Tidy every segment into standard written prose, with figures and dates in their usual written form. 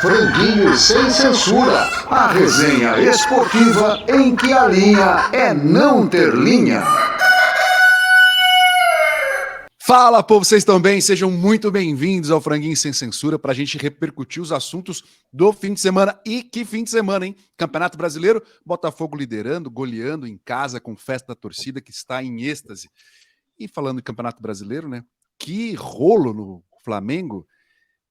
Franguinho sem censura. A resenha esportiva em que a linha é não ter linha. Fala, povo, vocês estão bem? Sejam muito bem-vindos ao Franguinho Sem Censura para a gente repercutir os assuntos do fim de semana. E que fim de semana, hein? Campeonato Brasileiro, Botafogo liderando, goleando em casa com festa da torcida que está em êxtase. E falando de Campeonato Brasileiro, né? Que rolo no Flamengo.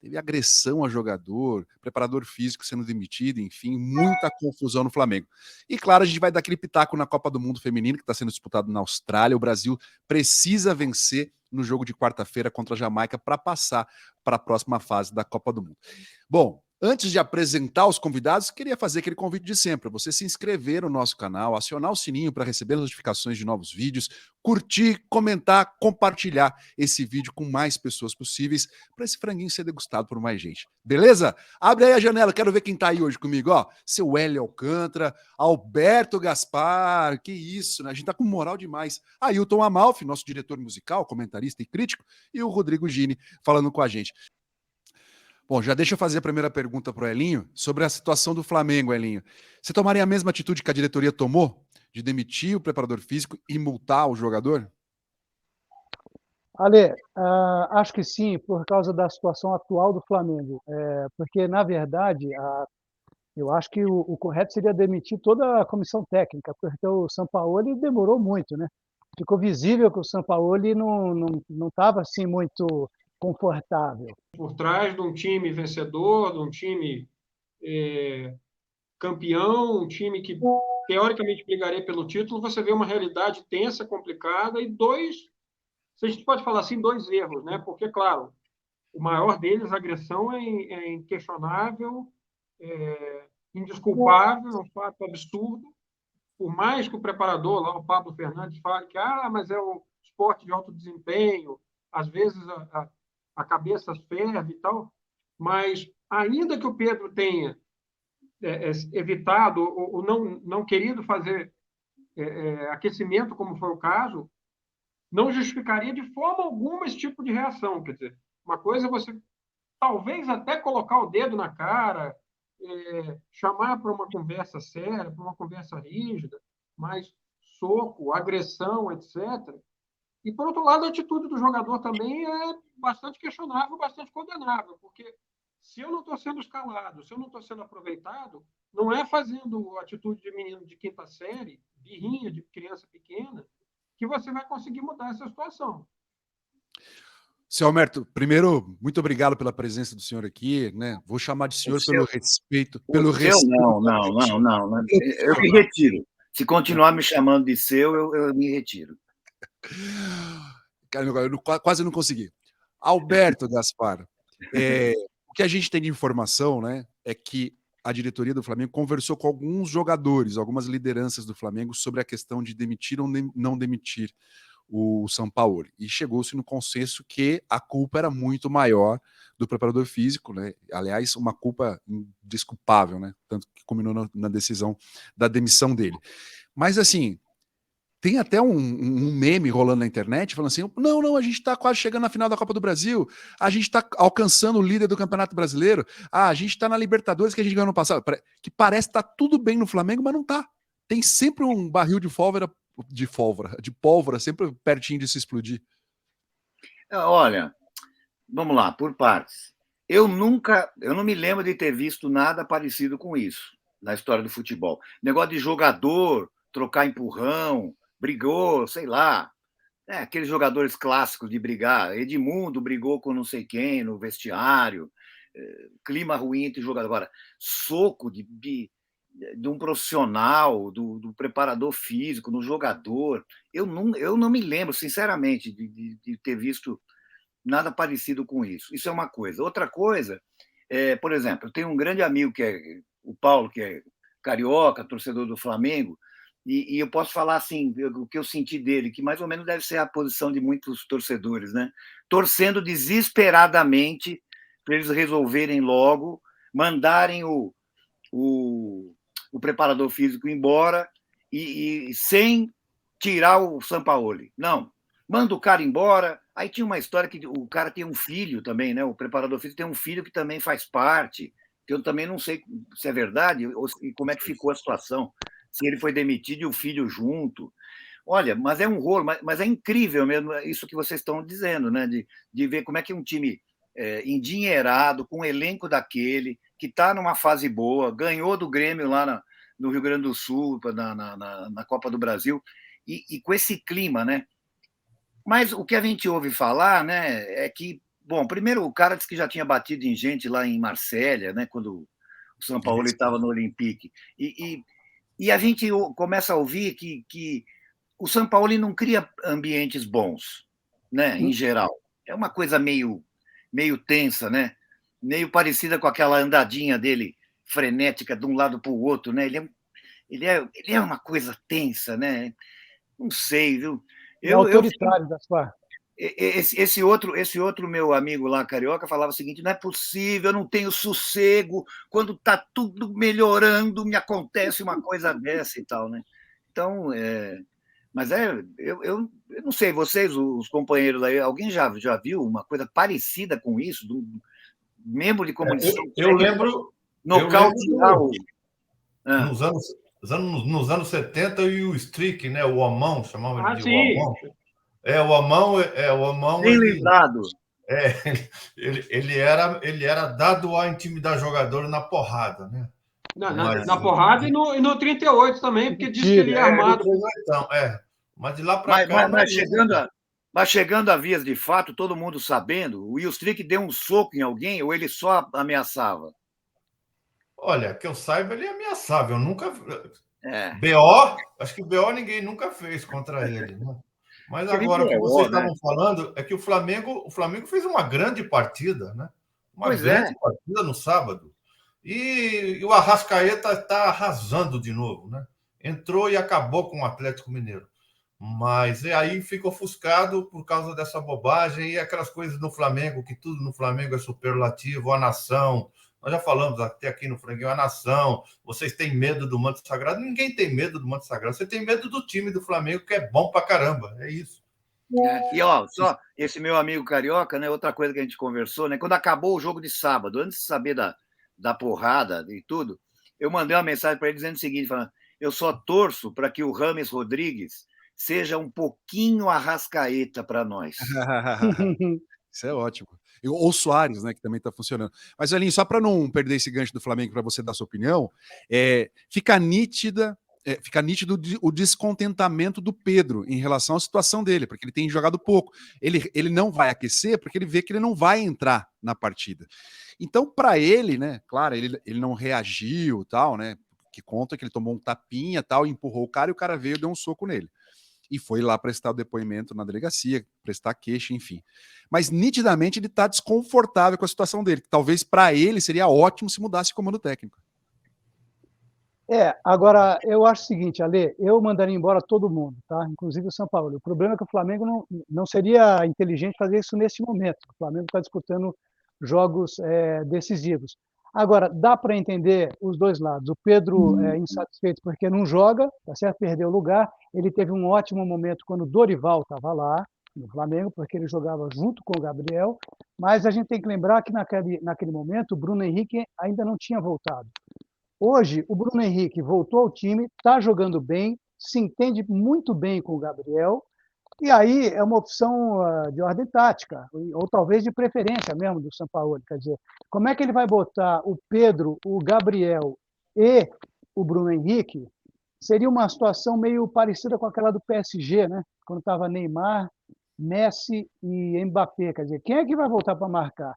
Teve agressão a jogador, preparador físico sendo demitido, enfim, muita confusão no Flamengo. E claro, a gente vai dar aquele pitaco na Copa do Mundo Feminino, que está sendo disputado na Austrália. O Brasil precisa vencer no jogo de quarta-feira contra a Jamaica para passar para a próxima fase da Copa do Mundo. Bom, antes de apresentar os convidados, queria fazer aquele convite de sempre, você se inscrever no nosso canal, acionar o sininho para receber as notificações de novos vídeos, curtir, comentar, compartilhar esse vídeo com mais pessoas possíveis para esse franguinho ser degustado por mais gente. Beleza? Abre aí a janela, quero ver quem tá aí hoje comigo, ó. Seu Hélio Alcântara, Alberto Gaspar, que isso, né? A gente tá com moral demais. Ailton Amalfi, nosso diretor musical, comentarista e crítico, e o Rodrigo Gini falando com a gente. Bom, já deixa eu fazer a primeira pergunta para o Elinho sobre a situação do Flamengo, Elinho. Você tomaria a mesma atitude que a diretoria tomou de demitir o preparador físico e multar o jogador? Ale, acho que sim, por causa da situação atual do Flamengo. Porque, na verdade, eu acho que o correto seria demitir toda a comissão técnica, porque o Sampaoli demorou muito, né? Ficou visível que o Sampaoli não estava assim muito confortável. Por trás de um time vencedor, de um time campeão, um time que teoricamente brigaria pelo título, você vê uma realidade tensa, complicada e a gente pode falar assim, dois erros, né? Porque, claro, o maior deles, a agressão, é inquestionável, indesculpável, é um fato absurdo. Por mais que o preparador, lá o Pablo Fernandes, fale que mas é um esporte de alto desempenho, às vezes a cabeça ferve e tal, mas ainda que o Pedro tenha evitado ou não querido fazer aquecimento, como foi o caso, não justificaria de forma alguma esse tipo de reação. Quer dizer, uma coisa é você talvez até colocar o dedo na cara, chamar para uma conversa séria, para uma conversa rígida, mas soco, agressão, etc. E, por outro lado, a atitude do jogador também é bastante questionável, bastante condenável, porque se eu não estou sendo escalado, se eu não estou sendo aproveitado, não é fazendo atitude de menino de quinta série, birrinha de criança pequena, que você vai conseguir mudar essa situação. Seu Alberto, primeiro, muito obrigado pela presença do senhor aqui, né? Vou chamar de senhor pelo respeito. Não. Eu me retiro. Se continuar me chamando de seu, eu me retiro. Cara, eu quase não consegui. Alberto Gaspar, o que a gente tem de informação, né, é que a diretoria do Flamengo conversou com alguns jogadores, algumas lideranças do Flamengo sobre a questão de demitir ou não demitir o Sampaoli. E chegou-se no consenso que a culpa era muito maior do preparador físico, né? Aliás, uma culpa indesculpável, né? Tanto que culminou na decisão da demissão dele. Mas, assim, tem até um meme rolando na internet falando assim: não, a gente está quase chegando na final da Copa do Brasil, a gente está alcançando o líder do Campeonato Brasileiro, a gente está na Libertadores que a gente ganhou no passado. Que parece que está tudo bem no Flamengo, mas não está. Tem sempre um barril de pólvora, sempre pertinho de se explodir. Olha, vamos lá, por partes. Eu não me lembro de ter visto nada parecido com isso na história do futebol. Negócio de jogador, trocar empurrão, brigou, sei lá. Aqueles jogadores clássicos de brigar. Edmundo brigou com não sei quem no vestiário, clima ruim entre jogadores. Agora, soco de um profissional, do preparador físico, no jogador. Eu não me lembro, sinceramente, de ter visto nada parecido com isso. Isso é uma coisa. Outra coisa, por exemplo, eu tenho um grande amigo, que é o Paulo, que é carioca, torcedor do Flamengo, e eu posso falar assim, o que eu senti dele, que mais ou menos deve ser a posição de muitos torcedores, né? Torcendo desesperadamente para eles resolverem logo, mandarem o preparador físico embora e sem tirar o Sampaoli. Não, manda o cara embora. Aí tinha uma história que o cara tem um filho também, né? O preparador físico tem um filho que também faz parte, que eu também não sei se é verdade e como é que ficou a situação, se ele foi demitido e o filho junto. Olha, mas é um rolo, mas é incrível mesmo isso que vocês estão dizendo, né? De ver como é que um time endinheirado, com um elenco daquele, que está numa fase boa, ganhou do Grêmio lá no Rio Grande do Sul, na Copa do Brasil, e com esse clima, né? Mas o que a gente ouve falar, né, é que, bom, primeiro o cara disse que já tinha batido em gente lá em Marsella, né, quando o São Paulo estava no Olympique, e a gente começa a ouvir que o São Paulo não cria ambientes bons, né, em geral. É uma coisa meio tensa, né? Meio parecida com aquela andadinha dele, frenética, de um lado para o outro, né? Ele é uma coisa tensa, né? Não sei, viu? Autoritário da sua. Esse outro meu amigo lá, carioca, falava o seguinte: não é possível, eu não tenho sossego, quando está tudo melhorando, me acontece uma coisa dessa e tal, né? Então, mas eu não sei, vocês, os companheiros aí, alguém já viu uma coisa parecida com isso? Do membro de comissão eu lembro nocautear nos anos 70 e o Strick, né? O Omão, chamava ele de sim. Omão. O Omão bem lembrado. Ele era dado a intimidar jogador na porrada, né? Na porrada e no 38 também, porque disse que ele ia armado. Mas de lá para cá... Mas chegando a vias de fato, todo mundo sabendo, o Will Strick deu um soco em alguém ou ele só ameaçava? Olha, que eu saiba, ele ameaçava. Eu nunca... Acho que BO ninguém nunca fez contra ele, né? Mas agora, o que vocês estavam falando é que o Flamengo fez uma grande partida, né? Uma grande partida no sábado. E o Arrascaeta está arrasando de novo, né? Entrou e acabou com o Atlético Mineiro. Mas aí fica ofuscado por causa dessa bobagem e aquelas coisas no Flamengo, que tudo no Flamengo é superlativo, a nação. Nós já falamos até aqui no Franguinho, a nação. Vocês têm medo do manto sagrado? Ninguém tem medo do manto sagrado. Você tem medo do time do Flamengo, que é bom pra caramba. É isso. E só esse meu amigo carioca, né? Outra coisa que a gente conversou, né? Quando acabou o jogo de sábado, antes de saber da porrada e tudo, eu mandei uma mensagem para ele dizendo o seguinte: falando, eu só torço para que o Rames Rodrigues seja um pouquinho Arrascaeta para nós. Isso é ótimo. Ou Soares, né, que também está funcionando. Mas, Elinho, só para não perder esse gancho do Flamengo, para você dar sua opinião, fica nítido o descontentamento do Pedro em relação à situação dele, porque ele tem jogado pouco. Ele não vai aquecer porque ele vê que ele não vai entrar na partida. Então, para ele, né, claro, ele não reagiu, tal, né, que conta que ele tomou um tapinha, tal, empurrou o cara e o cara veio e deu um soco nele. E foi lá prestar o depoimento na delegacia, prestar queixa, enfim. Mas, nitidamente, ele está desconfortável com a situação dele. Talvez, para ele, seria ótimo se mudasse o comando técnico. Agora, eu acho o seguinte, Ale, eu mandaria embora todo mundo, tá? Inclusive o São Paulo. O problema é que o Flamengo não seria inteligente fazer isso nesse momento. O Flamengo está disputando jogos decisivos. Agora, dá para entender os dois lados. O Pedro é insatisfeito porque não joga, tá certo? Perdeu o lugar. Ele teve um ótimo momento quando o Dorival estava lá no Flamengo, porque ele jogava junto com o Gabriel. Mas a gente tem que lembrar que naquele momento o Bruno Henrique ainda não tinha voltado. Hoje, o Bruno Henrique voltou ao time, está jogando bem, se entende muito bem com o Gabriel, e aí é uma opção de ordem tática, ou talvez de preferência mesmo do Sampaoli. Quer dizer, como é que ele vai botar o Pedro, o Gabriel e o Bruno Henrique? Seria uma situação meio parecida com aquela do PSG, né? Quando estava Neymar, Messi e Mbappé. Quer dizer, quem é que vai voltar para marcar?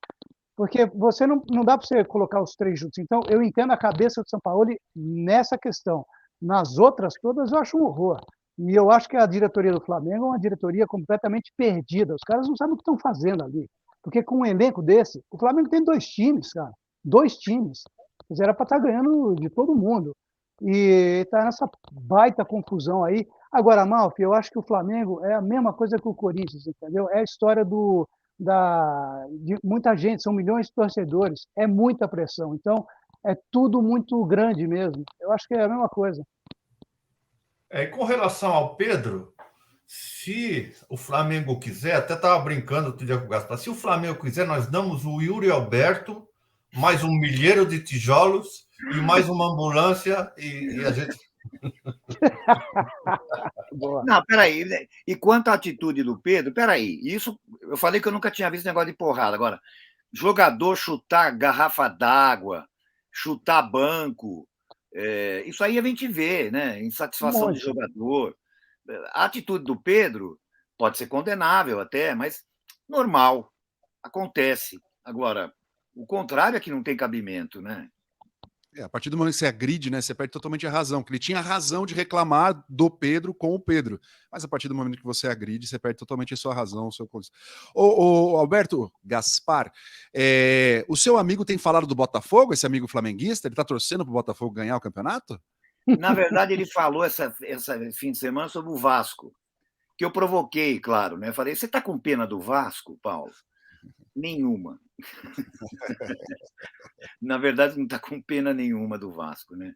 Porque você não dá para você colocar os três juntos. Então, eu entendo a cabeça do Sampaoli nessa questão. Nas outras todas, eu acho um horror. E eu acho que a diretoria do Flamengo é uma diretoria completamente perdida. Os caras não sabem o que estão fazendo ali. Porque com um elenco desse, o Flamengo tem 2 times, cara. 2 times. Quer dizer, era para estar ganhando de todo mundo. E está nessa baita confusão aí. Agora, Malfi, eu acho que o Flamengo é a mesma coisa que o Corinthians, entendeu? É a história de muita gente, são milhões de torcedores, é muita pressão. Então, é tudo muito grande mesmo. Eu acho que é a mesma coisa. Com relação ao Pedro, se o Flamengo quiser, até estava brincando outro dia com o Gaspar, se o Flamengo quiser, nós damos o Yuri Alberto mais um milheiro de tijolos e mais uma ambulância e a gente... Não, peraí. E quanto à atitude do Pedro, peraí. Isso, eu falei que eu nunca tinha visto negócio de porrada. Agora, jogador chutar garrafa d'água, chutar banco, isso aí a gente vê, né? Insatisfação de jogador. A atitude do Pedro pode ser condenável até, mas normal, acontece. Agora, o contrário é que não tem cabimento, né? A partir do momento que você agride, né, você perde totalmente a razão, que ele tinha razão de reclamar do Pedro com o Pedro, mas a partir do momento que você agride, você perde totalmente a sua razão, o seu... Ô, Alberto Gaspar, o seu amigo tem falado do Botafogo, esse amigo flamenguista, ele tá torcendo pro Botafogo ganhar o campeonato? Na verdade, ele falou essa fim de semana sobre o Vasco, que eu provoquei, claro, né? Eu falei, você tá com pena do Vasco, Paulo? Nenhuma. Na verdade, não está com pena nenhuma do Vasco, né?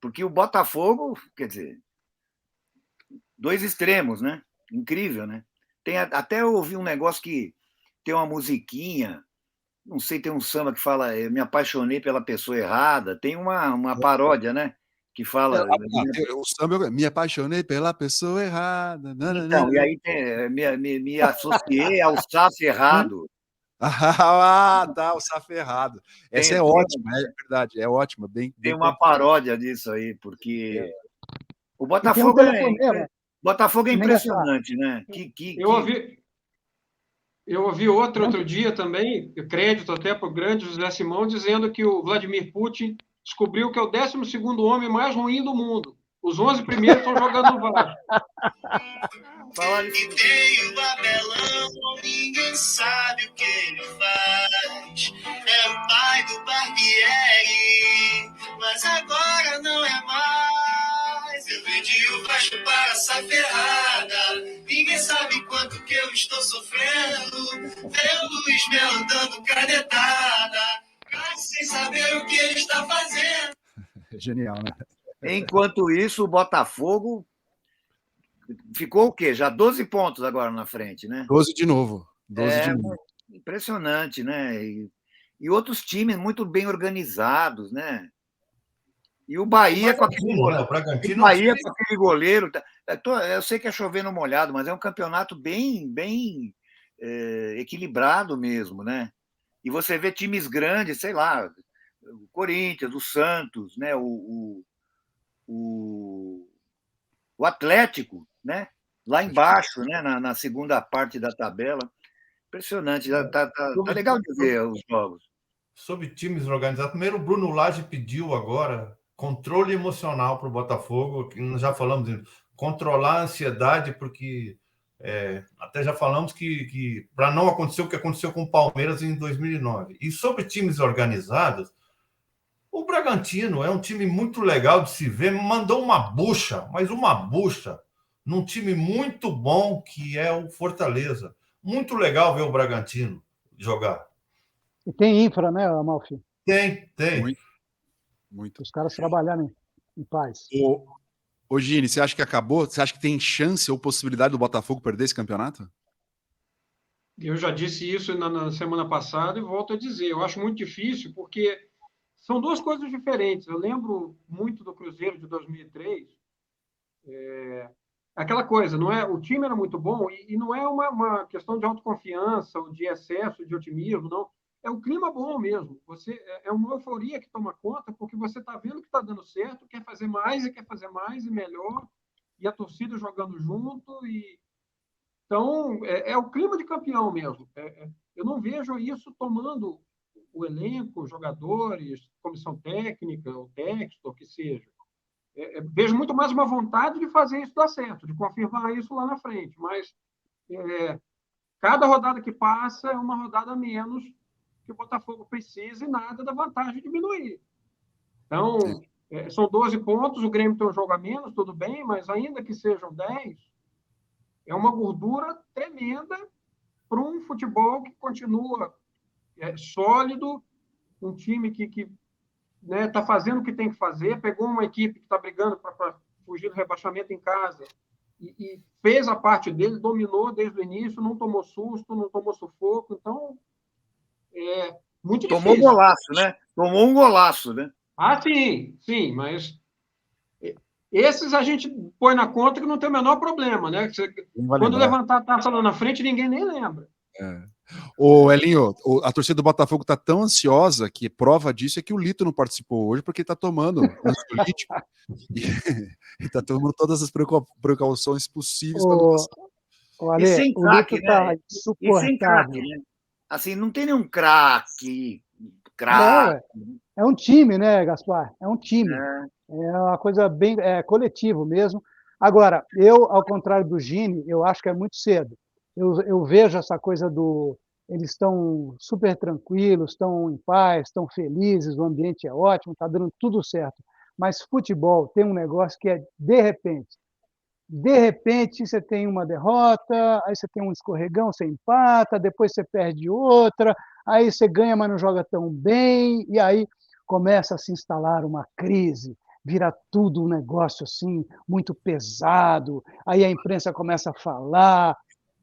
Porque o Botafogo, quer dizer, 2 extremos, né? Incrível, né? Até eu ouvi um negócio que tem uma musiquinha, não sei, tem um samba que fala eu me apaixonei pela pessoa errada, tem uma paródia, né? Que fala... o samba, me apaixonei pela pessoa errada. Então, e aí me associei ao safo errado. Tá, o safo errado. Essa é ótima, é verdade, é ótima. Tem uma paródia disso aí, porque o Botafogo é impressionante, né? Eu ouvi outro dia também, crédito até para o grande José Simão, dizendo que o Vladimir Putin descobriu que é o 12º homem mais ruim do mundo. Os 11 primeiros estão jogando no Vasco. E tem o Abelão, ninguém sabe o que ele faz. É o pai do Barbieri, mas agora não é mais. Eu vendi o Vasco para essa ferrada. Ninguém sabe quanto que eu estou sofrendo. Vê o Luiz Melo dando canetada, sem saber o que ele está fazendo. Genial, né? Enquanto isso, o Botafogo ficou o quê? Já 12 pontos agora na frente, né? 12 de novo. 12 de novo. Impressionante, né? E outros times muito bem organizados, né? E o Bahia com aquele goleiro. Eu sei que é chover no molhado, mas é um campeonato bem equilibrado mesmo, né? E você vê times grandes, sei lá, o Corinthians, o Santos, né? O Atlético, né? Lá embaixo, né? Na segunda parte da tabela. Impressionante. Tá legal de ver os jogos. Sobre times organizados, primeiro o Bruno Lage pediu agora controle emocional para o Botafogo, que nós já falamos disso, controlar a ansiedade, porque até já falamos que para não acontecer o que aconteceu com o Palmeiras em 2009. E sobre times organizados, o Bragantino é um time muito legal de se ver, mandou uma bucha, num time muito bom que é o Fortaleza. Muito legal ver o Bragantino jogar. E tem infra, né, Amalfi? Tem. Muito. Os caras trabalharem em paz. Ô Gini, você acha que acabou? Você acha que tem chance ou possibilidade do Botafogo perder esse campeonato? Eu já disse isso na semana passada e volto a dizer. Eu acho muito difícil, porque são 2 coisas diferentes. Eu lembro muito do Cruzeiro de 2003. Aquela coisa, não é? O time era muito bom e não é uma questão de autoconfiança ou de excesso de otimismo, não. É um clima bom mesmo. É uma euforia que toma conta, porque você está vendo que está dando certo, quer fazer mais e melhor, e a torcida jogando junto. Então, é o clima de campeão mesmo. Eu não vejo isso tomando o elenco, jogadores, comissão técnica, o texto, o que seja. Vejo muito mais uma vontade de fazer isso dar certo, de confirmar isso lá na frente. Mas cada rodada que passa é uma rodada a menos que o Botafogo precisa e nada da vantagem diminuir. Então, são 12 pontos, o Grêmio tem um jogo a menos, tudo bem, mas ainda que sejam 10, é uma gordura tremenda para um futebol que continua sólido, um time que está fazendo o que tem que fazer, pegou uma equipe que está brigando para fugir do rebaixamento em casa e fez a parte dele, dominou desde o início, não tomou susto, não tomou sufoco. Então, Muito Tomou difícil. golaço, né? Tomou um golaço, né? Ah, sim, mas esses a gente põe na conta que não tem o menor problema, né? Quando levantar a taça lá na frente, ninguém nem lembra. Ô, Elinho, a torcida do Botafogo tá tão ansiosa que prova disso é que o Lito não participou hoje porque tá tomando ansiolítico e tá tomando todas as precauções possíveis para não passar. E sem o craque, Lito tá né? E sem insuportável. craque, né? Assim, não tem nenhum craque. É um time, né, Gaspar? É um time. É. É uma coisa bem coletivo mesmo. Agora, eu, ao contrário do Gini, eu acho que é muito cedo. Eu vejo essa coisa do... Eles estão super tranquilos, estão em paz, estão felizes, o ambiente é ótimo, está dando tudo certo. Mas futebol tem um negócio que é de repente. De repente, você tem uma derrota, aí você tem um escorregão, você empata, depois você perde outra, aí você ganha, mas não joga tão bem, e aí começa a se instalar uma crise, vira tudo um negócio assim, muito pesado, aí a imprensa começa a falar.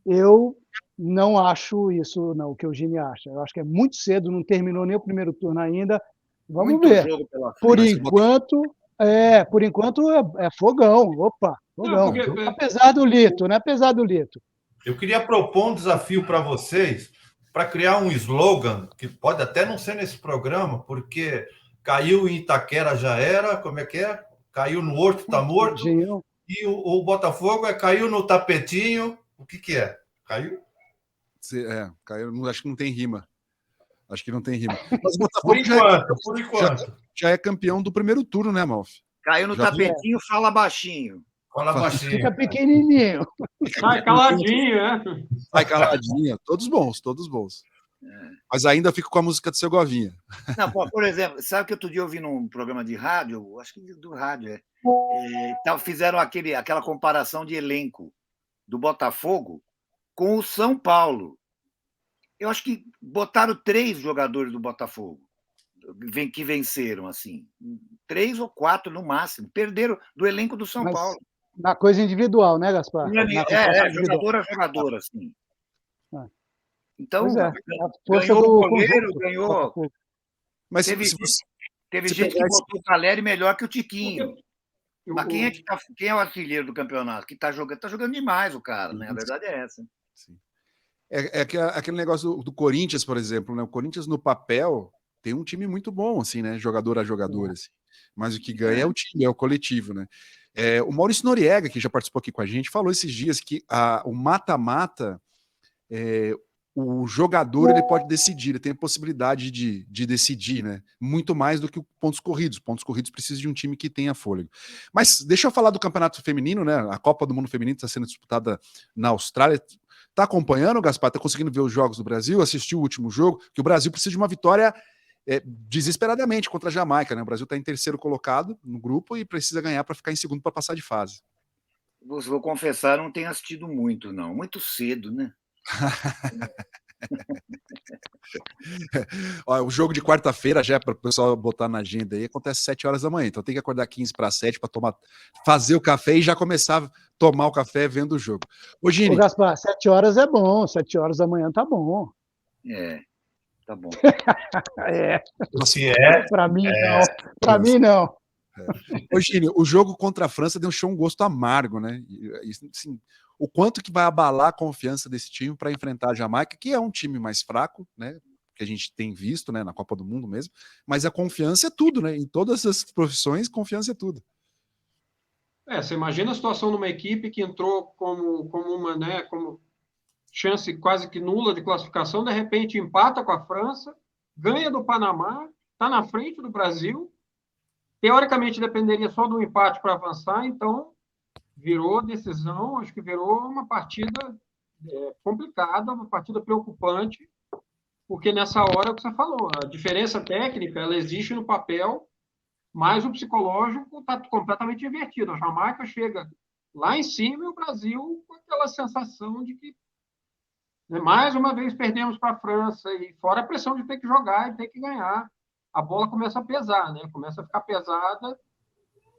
Eu não acho isso, não, o que o Gini acha. Eu acho que é muito cedo, não terminou nem o primeiro turno ainda. Vamos Muito ver. jogo pela Por frente. enquanto é fogão. Opa, fogão. Não, porque... Apesar do Lito, né? Apesar do Lito. Eu queria propor um desafio para vocês, para criar um slogan, que pode até não ser nesse programa, porque caiu em Itaquera já era, como é que é? Caiu no Horto, tá morto. E o Botafogo caiu no tapetinho. O que é? Caiu? Caiu, acho que não tem rima. Acho que não tem rima. Mas o Botafogo por enquanto. Já é campeão do primeiro turno, né, Malf? Caiu no tapetinho, fala baixinho. Fala baixinho. Fica pequenininho. Sai caladinho, né? Sai caladinho. Todos bons. Mas ainda fico com a música de Segovinha. Não, por exemplo, sabe que outro dia eu vi num programa de rádio, acho que do rádio, fizeram aquela comparação de elenco do Botafogo com o São Paulo. Eu acho que botaram 3 jogadores do Botafogo que venceram, assim. 3 ou 4 no máximo. Perderam do elenco do São Paulo. Na coisa individual, né, Gaspar? Jogador a jogador, assim. Então, ganhou o goleiro, ganhou. Mas teve gente que botou o Caleri melhor que o Tiquinho. Mas quem é o artilheiro do campeonato? Que tá jogando demais o cara, né? A verdade é essa. Sim. Aquele negócio do Corinthians, por exemplo, né? O Corinthians, no papel, tem um time muito bom, assim, né? Jogador a jogador, assim. Mas o que ganha é o time, é o coletivo, né? O Maurício Noriega, que já participou aqui com a gente, falou esses dias que o mata-mata, o jogador ele pode decidir, ele tem a possibilidade de decidir, né? Muito mais do que pontos corridos. Pontos corridos precisa de um time que tenha fôlego. Mas deixa eu falar do campeonato feminino, né? A Copa do Mundo Feminino está sendo disputada na Austrália. Tá acompanhando, Gaspar? Tá conseguindo ver os jogos do Brasil? Assistiu o último jogo? Que o Brasil precisa de uma vitória desesperadamente contra a Jamaica, né? O Brasil está em terceiro colocado no grupo e precisa ganhar para ficar em segundo para passar de fase. Vou confessar, não tenho assistido muito, não. Muito cedo, né? O jogo de quarta-feira, já é para o pessoal botar na agenda aí, acontece 7 horas da manhã, então tem que acordar 15 para 7 para fazer o café e já começar a tomar o café vendo o jogo. Ô, Gini, Gaspar, 7 horas é bom, 7 horas da manhã tá bom. Tá bom. Para mim não. Para mim não. Ô, Gini, o jogo contra a França deixou um gosto amargo, né? Assim, o quanto que vai abalar a confiança desse time para enfrentar a Jamaica, que é um time mais fraco, né? Que a gente tem visto, né? Na Copa do Mundo mesmo. Mas a confiança é tudo, né? Em todas as profissões, confiança é tudo. Você imagina a situação numa equipe que entrou como uma, né? Como chance quase que nula de classificação, de repente empata com a França, ganha do Panamá, está na frente do Brasil. Teoricamente dependeria só do empate para avançar, então virou decisão, acho que virou uma partida complicada, uma partida preocupante, porque nessa hora é o que você falou, a diferença técnica ela existe no papel, mas o psicológico está completamente invertido. A Jamaica chega lá em cima e o Brasil com aquela sensação de que mais uma vez perdemos para a França, e fora a pressão de ter que jogar e ter que ganhar. A bola começa a pesar, né? Começa a ficar pesada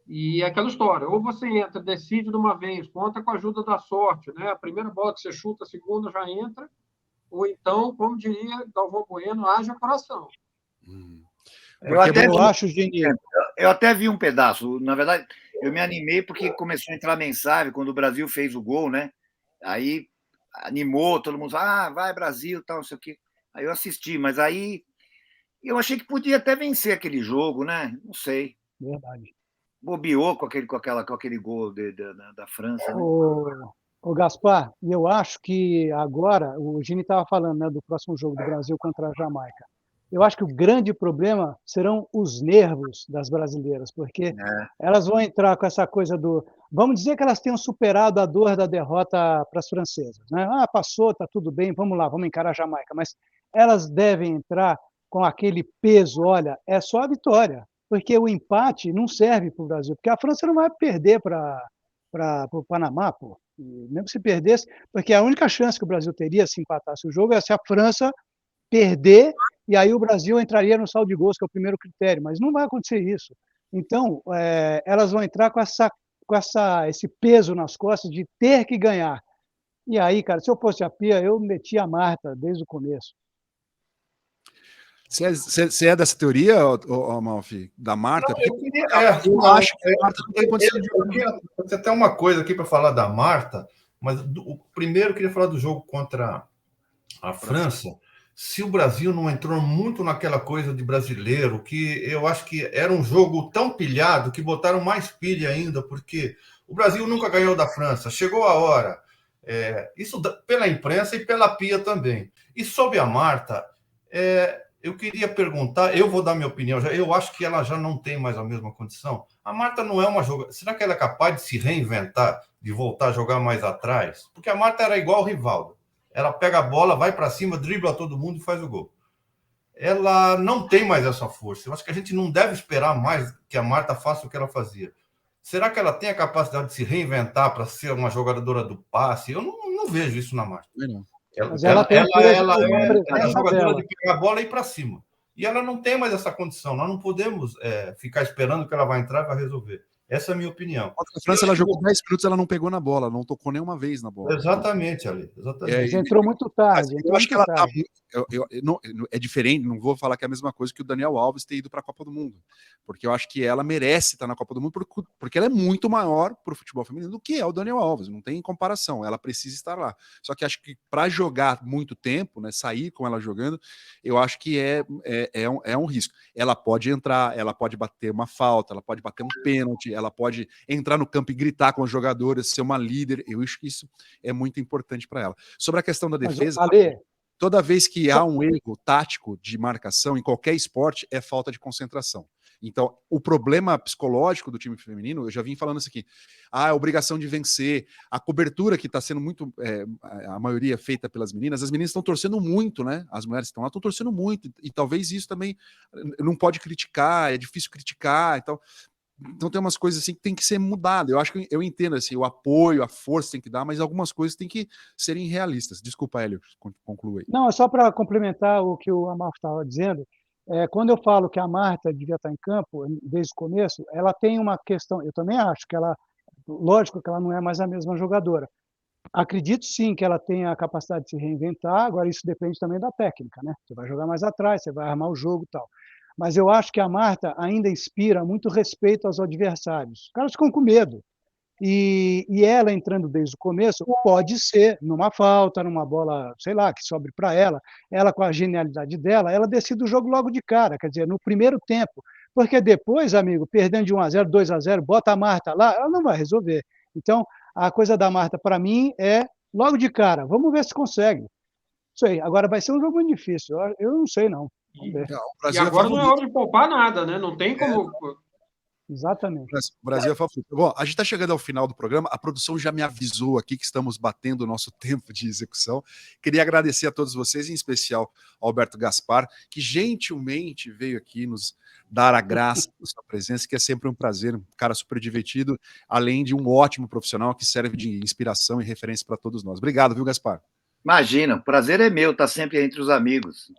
e é aquela história. Ou você entra, decide de uma vez, conta com a ajuda da sorte, né? A primeira bola que você chuta, a segunda já entra, ou então, como diria Galvão Bueno, haja coração. Eu até vi um pedaço. Na verdade, eu me animei porque começou a entrar mensagem quando o Brasil fez o gol, né? Aí animou, todo mundo falou, vai Brasil, tal, não sei o quê. Aí eu assisti, mas aí eu achei que podia até vencer aquele jogo, né? Não sei. Verdade. Bobeou com aquele gol da França, né? Ô Gaspar, e eu acho que agora, o Gini estava falando, né, do próximo jogo do Brasil contra a Jamaica. Eu acho que o grande problema serão os nervos das brasileiras, porque elas vão entrar com essa coisa do... Vamos dizer que elas tenham superado a dor da derrota para as francesas, né? Passou, está tudo bem, vamos lá, vamos encarar a Jamaica. Mas elas devem entrar com aquele peso, olha, é só a vitória, porque o empate não serve para o Brasil, porque a França não vai perder para o Panamá, pô. Mesmo se perdesse, porque a única chance que o Brasil teria se empatasse o jogo é se a França perder, e aí o Brasil entraria no saldo de gols, que é o primeiro critério, mas não vai acontecer isso. Então, elas vão entrar com esse peso nas costas de ter que ganhar. E aí, cara, se eu fosse a Pia, eu metia a Marta desde o começo. Você é dessa teoria, Amalfi, da Marta? Não, eu acho que a Marta não tem condição de jogar. Tem até uma coisa aqui para falar da Marta, mas primeiro eu queria falar do jogo contra a França. Se o Brasil não entrou muito naquela coisa de brasileiro, que eu acho que era um jogo tão pilhado que botaram mais pilha ainda, porque o Brasil nunca ganhou da França, chegou a hora. Isso pela imprensa e pela Pia também. E sobre a Marta, eu queria perguntar, eu vou dar minha opinião, eu acho que ela já não tem mais a mesma condição. A Marta não é uma jogadora... Será que ela é capaz de se reinventar, de voltar a jogar mais atrás? Porque a Marta era igual ao Rivaldo. Ela pega a bola, vai para cima, dribla todo mundo e faz o gol. Ela não tem mais essa força. Eu acho que a gente não deve esperar mais que a Marta faça o que ela fazia. Será que ela tem a capacidade de se reinventar para ser uma jogadora do passe? Eu não vejo isso na Marta. Não. Ela é jogadora de pegar a bola e ir para cima. E ela não tem mais essa condição. Nós não podemos ficar esperando que ela vai entrar e vai resolver. Essa é a minha opinião. A França, ela jogou 10 minutos, ela não pegou na bola, não tocou nenhuma vez na bola. Exatamente, Ali. Exatamente. Entrou muito tarde. Eu acho que ela tá... é diferente, não vou falar que é a mesma coisa que o Daniel Alves ter ido para a Copa do Mundo. Porque eu acho que ela merece estar na Copa do Mundo, porque ela é muito maior para o futebol feminino do que é o Daniel Alves. Não tem comparação. Ela precisa estar lá. Só que acho que para jogar muito tempo, né, sair com ela jogando, eu acho que é um risco. Ela pode entrar, ela pode bater uma falta, ela pode bater um pênalti, ela pode entrar no campo e gritar com os jogadores, ser uma líder. Eu acho que isso é muito importante para ela. Sobre a questão da defesa, toda vez que há um erro tático de marcação em qualquer esporte, é falta de concentração. Então, o problema psicológico do time feminino, eu já vim falando isso aqui, a obrigação de vencer, a cobertura que está sendo muito, a maioria feita pelas meninas, as meninas estão torcendo muito, né? As mulheres que estão lá estão torcendo muito, e talvez isso também não pode criticar, é difícil criticar, então tem umas coisas assim que tem que ser mudado. Eu acho que eu entendo assim, o apoio, a força tem que dar, mas algumas coisas tem que serem realistas. Desculpa, Hélio, conclua aí. Não, é só para complementar o que o Amalfi estava dizendo. Quando eu falo que a Marta devia estar em campo desde o começo, ela tem uma questão. Eu também acho que ela, lógico que ela não é mais a mesma jogadora. Acredito sim que ela tem a capacidade de se reinventar. Agora isso depende também da técnica, né? Você vai jogar mais atrás, você vai armar o jogo e tal. Mas eu acho que a Marta ainda inspira muito respeito aos adversários. Os caras ficam com medo. E ela entrando desde o começo, pode ser numa falta, numa bola, sei lá, que sobre para ela com a genialidade dela, ela decide o jogo logo de cara, quer dizer, no primeiro tempo. Porque depois, amigo, perdendo de 1-0, 2-0, bota a Marta lá, ela não vai resolver. Então, a coisa da Marta, para mim, é logo de cara. Vamos ver se consegue. Isso aí. Agora vai ser um jogo muito difícil. Eu não sei, não. E agora não é hora de poupar nada, né? Não tem como... Exatamente. O Brasil é favorito. Bom, a gente está chegando ao final do programa. A produção já me avisou aqui que estamos batendo o nosso tempo de execução. Queria agradecer a todos vocês, em especial ao Alberto Gaspar, que gentilmente veio aqui nos dar a graça da sua presença, que é sempre um prazer, um cara super divertido, além de um ótimo profissional que serve de inspiração e referência para todos nós. Obrigado, viu, Gaspar? Imagina, o prazer é meu, tá sempre entre os amigos.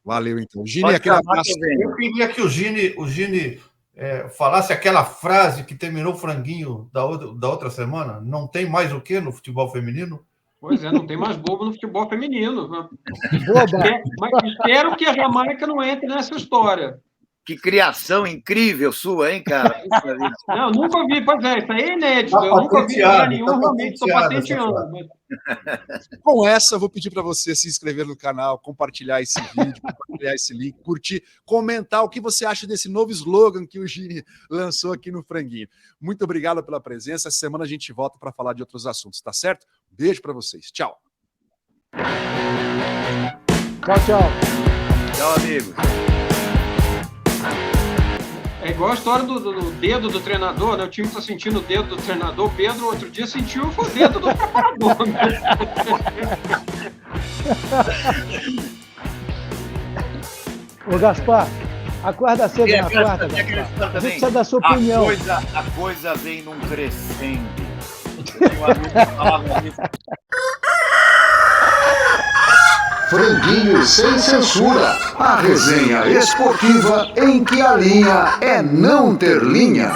Valeu, então. Gini, aquele abraço. Eu queria que o Gini falasse aquela frase que terminou o franguinho da outra semana. Não tem mais o quê no futebol feminino? Pois é, não tem mais bobo no futebol feminino. Boba. Mas espero que a Jamaica não entre nessa história. Que criação incrível sua, hein, cara? Não, nunca vi. Pois é, isso aí é inédito. Eu nunca vi lugar nenhum, realmente estou patenteando. Com essa, eu vou pedir para você se inscrever no canal, compartilhar esse vídeo, compartilhar esse link, curtir, comentar o que você acha desse novo slogan que o Gini lançou aqui no Franguinho. Muito obrigado pela presença. Essa semana a gente volta para falar de outros assuntos, tá certo? Beijo para vocês. Tchau. Tchau, tchau. Tchau, amigos. É igual a história do dedo do treinador, né? O time está sentindo o dedo do treinador. O Pedro, outro dia, sentiu o dedo do preparador. Né? Ô, Gaspar, acorda cedo na quarta, Gaspar. A gente precisa da sua opinião. A coisa vem num crescendo. Um amigo falava isso. Franguinho sem censura. A resenha esportiva em que a linha é não ter linha.